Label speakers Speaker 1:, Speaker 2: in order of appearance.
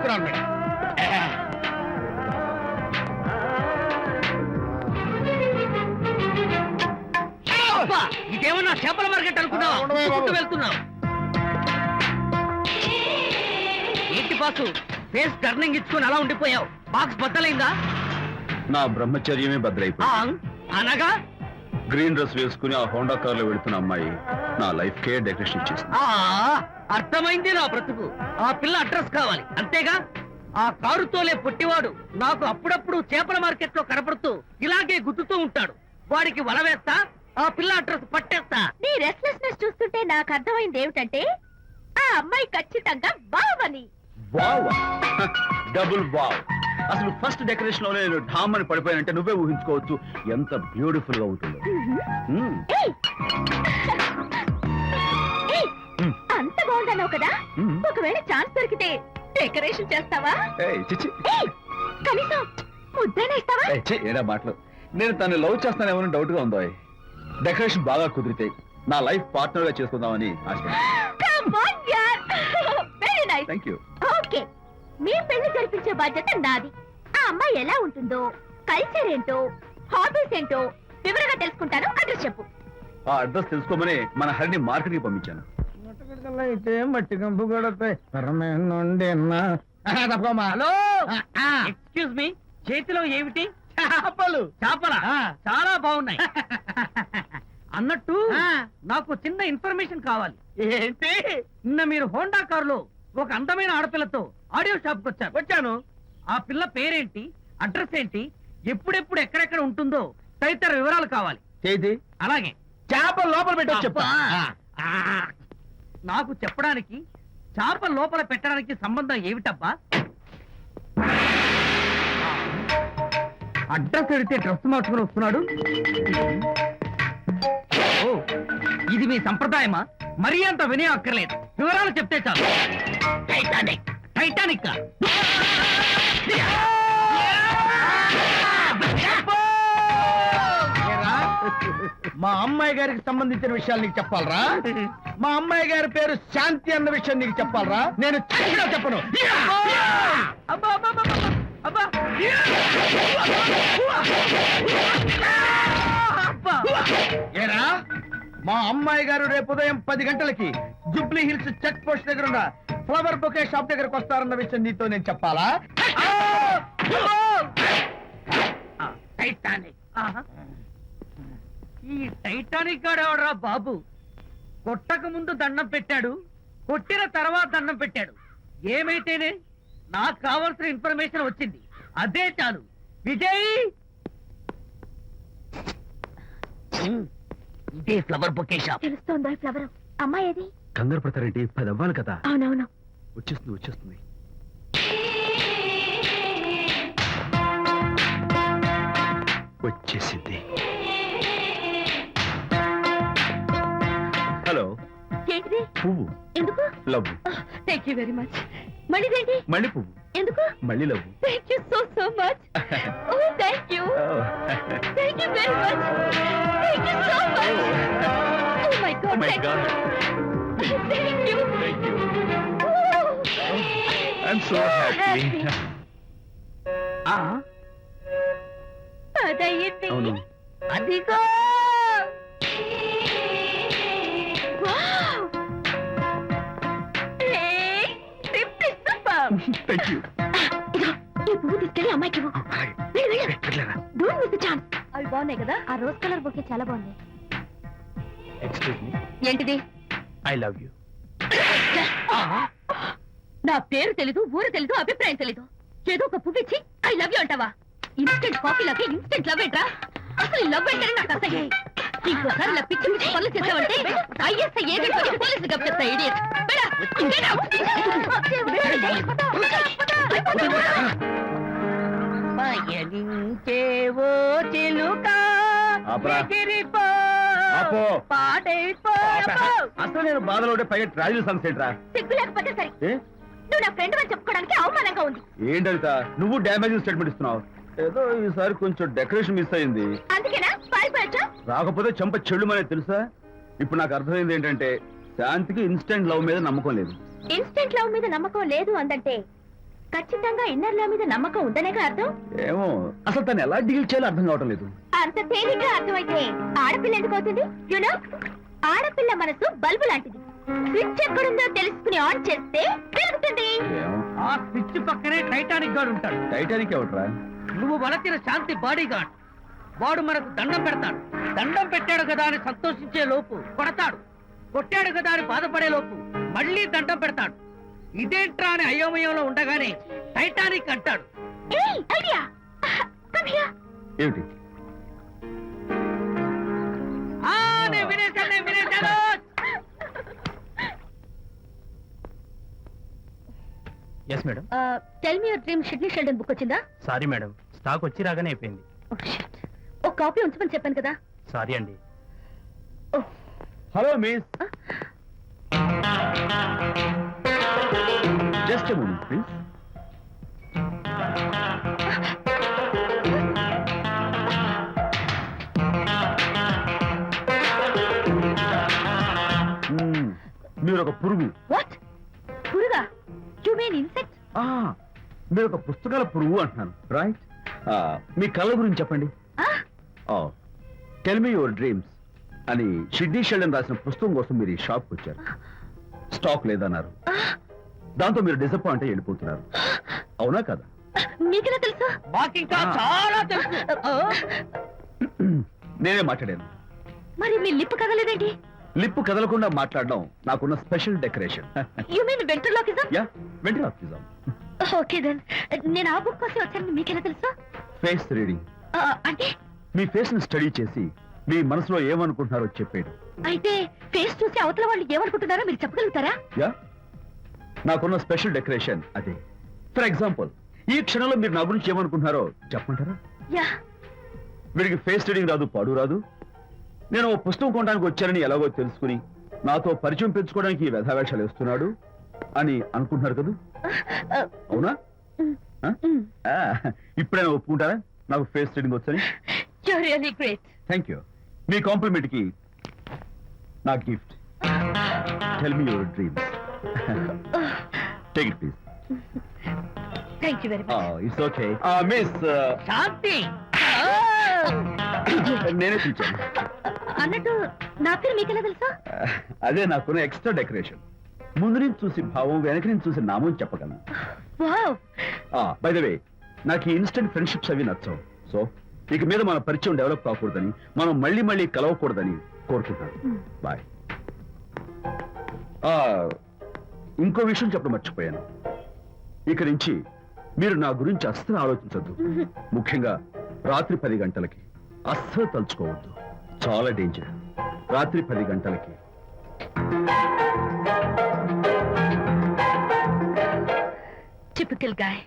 Speaker 1: చెప్తున్నాను మేడం.
Speaker 2: ఇదేమన్నా చేపల మార్కెట్ అనుకున్నావు? వెళ్తున్నావు ఏంటి బాసు? ఫేస్ టర్నింగ్ ఇచ్చుకుని అలా ఉండిపోయావు. బాక్స్ బద్దలైందా?
Speaker 3: నా బ్రహ్మచర్యమే బద్దలైపోయింది.
Speaker 2: అనగా
Speaker 3: గ్రీన్ డ్రెస్ వేసుకుని ఆ హోండా కార్ లో వెళుతున్న అమ్మాయి నా లైఫ్ కే డెకరేషన్ ఇచ్చేసింది.
Speaker 2: అర్థమైంది నా బ్రతుకు. ఆ పిల్ల అడ్రస్ కావాలి అంతేగా? ఆ కారుతోలే పొట్టివాడు నాకు అప్పుడప్పుడు చేపల మార్కెట్ లో కనపడుతూ ఇలాగే గుద్దుతూ ఉంటాడు. వాడికి వల వేస్తా, ఆ పిల్ల అడ్రస్ పట్టేస్తా.
Speaker 4: నీ రెస్ట్లెస్నెస్ చూస్తుంటే నాకు అర్థమైంది ఏమిటంటే ఆ అమ్మాయి ఖచ్చితంగా బావని.
Speaker 3: Wow, double wow. అసలు ఫస్ట్ డెకరేషన్ లోనే నేను ఢామ్ అని పడిపోయానంటే నువ్వే ఊహించుకోవచ్చు ఎంత బ్యూటిఫుల్ గా ఉంటుందో.
Speaker 4: అంత బాగుందన్నావు కదా, ఒకవేళ ఛాన్స్ దొరికితే డెకరేషన్ చేస్తావా? కనీసం ముద్దైనా ఇస్తావా?
Speaker 3: ఏడా మాటలు. నేను తను లవ్ చేస్తానేమో డౌట్ గా ఉందో. డెకరేషన్ బాగా కుదిరితే నా లైఫ్ పార్ట్నర్ గా చేసుకుందామని ఆశ.
Speaker 4: ఓకే, మీ పెళ్లి జరిపించే బాధ్యత నాది. ఆ అమ్మాయి ఎలా ఉంటుందో, కల్చర్ ఏంటో, హాబీస్ ఏంటో వివరంగా తెలుసుకుంటాను. అడ్రస్ చెప్పు.
Speaker 3: ఆ అడ్రస్ తెలుసుకోమని మన హరిని మార్కెట్ కి పంపించాను.
Speaker 1: మట్టి కంపు కొడతాయి.
Speaker 2: హలో, ఎక్స్క్యూజ్ మీ, చేతిలో ఏమిటి?
Speaker 1: చేపలు.
Speaker 2: చేపలా? చాలా బాగున్నాయి. అన్నట్టు నాకు చిన్న ఇన్ఫర్మేషన్ కావాలి.
Speaker 1: ఏంటి?
Speaker 2: నిన్న మీరు హోండా కారులో ఒక అందమైన ఆడపిల్లతో ఆడియో షాప్ కు వచ్చాను. ఆ పిల్ల పేరేంటి, అడ్రస్ ఏంటి, ఎప్పుడెప్పుడు ఎక్కడెక్కడ ఉంటుందో తదితర వివరాలు కావాలి.
Speaker 1: చేతి
Speaker 2: అలాగే
Speaker 1: చేపలు లోపల పెట్టవచ్చు చెప్పు.
Speaker 2: నాకు చెప్పడానికి చేప లోపల పెట్టడానికి సంబంధం ఏమిటబ్బా? అడ్రస్ ఎడితే డ్రెస్ మార్చుకుని వస్తున్నాడు. ఓ, ఇది మీ సంప్రదాయమా? మరీ అంత వినయం అక్కర్లేదు, వివరాలు చెప్తే చాలు. టైటానిక్. టైటానిక్
Speaker 1: మా అమ్మాయి గారికి సంబంధించిన విషయాలు నీకు చెప్పాలరా? మా అమ్మాయి గారి పేరు శాంతి అన్న విషయం నీకు చెప్పాలరా? నేను చచ్చినా చెప్పను. ఏరా, మా అమ్మాయి గారు రేపు ఉదయం 10 గంటలకి జూబ్లీ హిల్స్ చెక్ పోస్ట్ దగ్గర ఉన్న ఫ్లవర్ బొకే షాప్ దగ్గరకు వస్తారన్న విషయం నీతో నేను చెప్పాలా?
Speaker 2: టైటానిక్. ఈ టైటానిక్ గాడెవడరా బాబు? కొట్టక ముందు దండం పెట్టాడు, కొట్టిన తర్వాత దండం పెట్టాడు. ఏమైతేనే నాకు కావాల్సిన ఇన్ఫర్మేషన్ వచ్చింది, అదే చాలు. విజయ్, ఇదే ఫ్లవర్ బొకే షాప్.
Speaker 4: తెలుస్తోందా ఫ్లవర్? అమ్మాయి ఏది?
Speaker 3: కంగారు పడతారేంటి? 10 అవ్వాలి కదా.
Speaker 4: అవునవును,
Speaker 3: వచ్చేస్తుంది వచ్చేస్తుంది. వచ్చేసింది. హలో.
Speaker 4: ఏంటిది?
Speaker 3: పువ్వు.
Speaker 4: ఎందుకు?
Speaker 3: Love.
Speaker 4: Thank you very much. మళ్ళీదేంటి?
Speaker 3: మళ్ళీ పువ్వు.
Speaker 4: ఎందుకు?
Speaker 3: మళ్ళీ love.
Speaker 4: Thank you so much. Oh thank you. Thank you very much. Thank you so much. Oh my God.
Speaker 3: My God.
Speaker 4: Thank you.
Speaker 3: Thank you. I'm so happy.
Speaker 4: అదయ్యింది.
Speaker 3: అవును.
Speaker 4: అదిగో.
Speaker 3: Thank you.
Speaker 4: ఈ పువ్వు తీసుకెళ్ళి అమ్మాయికి ఇవ్వు. Don't miss the chance. అవి బాగున్నాయి కదా? ఆ రోజ్ కలర్ బొకే చాలా బాగుంది.
Speaker 3: Excuse me.
Speaker 4: ఏంటిది?
Speaker 3: I love you.
Speaker 4: నా పేరు తెలీదు, ఊరు తెలీదు, అభిప్రాయం తెలీదు. ఏదో ఒక పువ్వు ఇచ్చి ఐ లవ్ యూ అంటావా? ఇన్స్టెంట్ కాఫీ లాగే ఇన్స్టెంట్ లవ్ ఏంట్రా? అసలు లవ్ ఏంటని నాకు అసహ్యం. ఇంకోసారి ఇలా పిచ్చి పిచ్చి పనులు చేసావంటే ఐఎస్ఐ ఏజెంట్ పోలీసు గప్పిస్తా. ఇడియట్.
Speaker 2: పయనించేవో చిలుక ఎగిరిపో పాడైపో.
Speaker 3: అసలు నేను బాధలో ఉంటే పైగా ట్రాజల్ సన్సెట్ రా.
Speaker 4: సిగ్గు లేకపోతే సరే, నువ్వు నా ఫ్రెండ్ అని చెప్పుకోవడానికి అవమానంగా ఉంది.
Speaker 3: ఏంటంటే నువ్వు డ్యామేజింగ్ స్టేట్మెంట్ ఇస్తున్నావు. ఏదో ఈసారి కొంచెం డెకరేషన్ మిస్ అయింది.
Speaker 4: అందుకేనా పారిపోయొచ్చా?
Speaker 3: రాకపోతే చెంప చెడుమనే తెలుసా. ఇప్పుడు నాకు అర్థమైంది ఏంటంటే శాంతికి ఇన్స్టెంట్ లవ్ మీద నమ్మకం లేదు.
Speaker 4: ఇన్స్టెంట్ లవ్ మీద నమ్మకం లేదు అందంటే ఖచ్చితంగా ఇన్నర్ల మీద నమ్మకం ఉందనేగా అర్థం.
Speaker 3: ఏమో అసలు తను ఎలా డీల్ చేయాలో అర్థం కావటం లేదు.
Speaker 4: అంత తేలిగ్గా అర్థమైతే ఆడపిల్ల ఎందుకు అవుతుంది? యునో, ఆడపిల్ల మనసు బల్బు లాంటిది. స్విచ్ ఎక్కడుందో తెలుసుకుని ఆన్ చేస్తే పెరుగుతుంది.
Speaker 3: ఏమో
Speaker 2: ఆ స్విచ్ పక్కనే టైటానిక్ గార్డ్ ఉంటాడు.
Speaker 3: టైటానిక్ ఎవట్రా?
Speaker 2: నువ్వు వలచిన శాంతి బాడీ గార్డ్. వాడు మనకు దండం పెడతాడు. దండం పెట్టాడు కదా అని సంతోషించే లోపు కొడతాడు. కొట్టాడు కదా అని బాధపడే లోపు మళ్ళీ దండం పెడతాడు. ఇదేంట్రా అని అయోమయంలో ఉండగానే టైటానిక్ అంటాడు.
Speaker 4: ఏయ్, ఐడియా. Come here.
Speaker 3: ఏమిటి?
Speaker 2: ఆ, నేను వినేశాను.
Speaker 5: Yes madam.
Speaker 4: Tell me your dream Sidney Sheldon book వచ్చిందా?
Speaker 5: సారీ మేడం, స్టాక్ వచ్చి రాగానే అయిపోయింది.
Speaker 4: ఒక కాపీ ఉంచమని చెప్పాను కదా.
Speaker 5: సారీ అండి.
Speaker 3: Hello miss, just moment please. మీరు ఒక పురుగు.
Speaker 4: వాట్? పురుగా? You mean insect?
Speaker 3: మీరు ఒక పుస్తకాల పురుగు అంటున్నాను, రైట్? మీ కళ్ళ గురించి చెప్పండి. టెల్ మీ యువర్ డ్రీమ్స్ అని షిడ్నీ షెల్డన్ రాసిన పుస్తకం కోసం మీరు ఈ షాప్కి వచ్చారు. స్టాక్ లేదన్నారు. దాంతో మీరు డిసప్పాయింట్ అయ్యి వెళ్ళిపోతున్నారు. అవునా కదా?
Speaker 4: మీకెలా తెలుసు?
Speaker 2: మాకింకా చాలా తెలుసు.
Speaker 3: నేనే మాట్లాడాను.
Speaker 4: మరి మీ లిప్ కదలేదేంటి?
Speaker 3: లిప్పు కదలకుండా మాట్లాడడం నాకున్న special decoration.
Speaker 4: You mean ventriloquism?
Speaker 3: Yeah, వెంటనే
Speaker 4: ఓకే దెన్. నేను ఆ బుక్ కోసం వచ్చాను. మీకెలా తెలుసు?
Speaker 3: Face reading.
Speaker 4: అంటే
Speaker 3: మీ ఫేస్ ని స్టడీ చేసి మీ మనసులో ఏమనుకుంటున్నారో చెప్పేది.
Speaker 4: అయితే ఫేస్ చూసి అవతల వాళ్ళు ఏమనుకుంటున్నారో మీరు చెప్పగలుగుతారా?
Speaker 3: యా, నాకున్న స్పెషల్ డెకరేషన్ అదే. ఫర్ ఎగ్జాంపుల్, ఈ క్షణంలో మీరు నా గురించి ఏమనుకుంటున్నారో చెప్పమంటారా?
Speaker 4: యా.
Speaker 3: వీడికి ఫేస్ రీడింగ్ రాదు, పాడు రాదు. నేను ఓ పుస్తకం కొనడానికి వచ్చానని ఎలాగో తెలుసుకుని నాతో పరిచయం పెంచుకోవడానికి ఈ వ్యధావేషాలు వేస్తున్నాడు అని అనుకుంటున్నారు కదా? అవునా? ఇప్పుడైనా ఒప్పుకుంటారా నాకు ఫేస్ రీడింగ్ వచ్చని?
Speaker 4: You are really great.
Speaker 3: Thank you. మీ కాంప్లిమెంట్ కి నా గిఫ్ట్. Tell me your dreams. Take it please.
Speaker 4: Thank you very much.
Speaker 3: It's okay. Miss
Speaker 2: Shanti.
Speaker 3: నేనే పిలిచాను.
Speaker 4: అన్నట్టు నా పేరు మీకెలా తెలుసా?
Speaker 3: అదే నాకున్న ఎక్స్ట్రా డెకరేషన్. ముందు నుంచి చూసి భావం, వెనక నుంచి చూసి నామం చెప్పగలను.
Speaker 4: వావ్.
Speaker 3: బై ద వే, నాకు ఈ ఇన్స్టెంట్ ఫ్రెండ్షిప్స్ అవి నచ్చవు. సో ఇక మీద మన పరిచయం డెవలప్ కాకూడదని, మనం మళ్ళీ మళ్ళీ కలవకూడదని కోరుకుంటాను. బాయ్. ఇంకో విషయం చెప్పడం మర్చిపోయాను. ఇక నుంచి మీరు నా గురించి అస్సలు ఆలోచించద్దు. ముఖ్యంగా రాత్రి 10 గంటలకి అస్సలు తలుచుకోవద్దు. చాలా డేంజర్. రాత్రి 10 గంటలకి.
Speaker 4: Typical guy.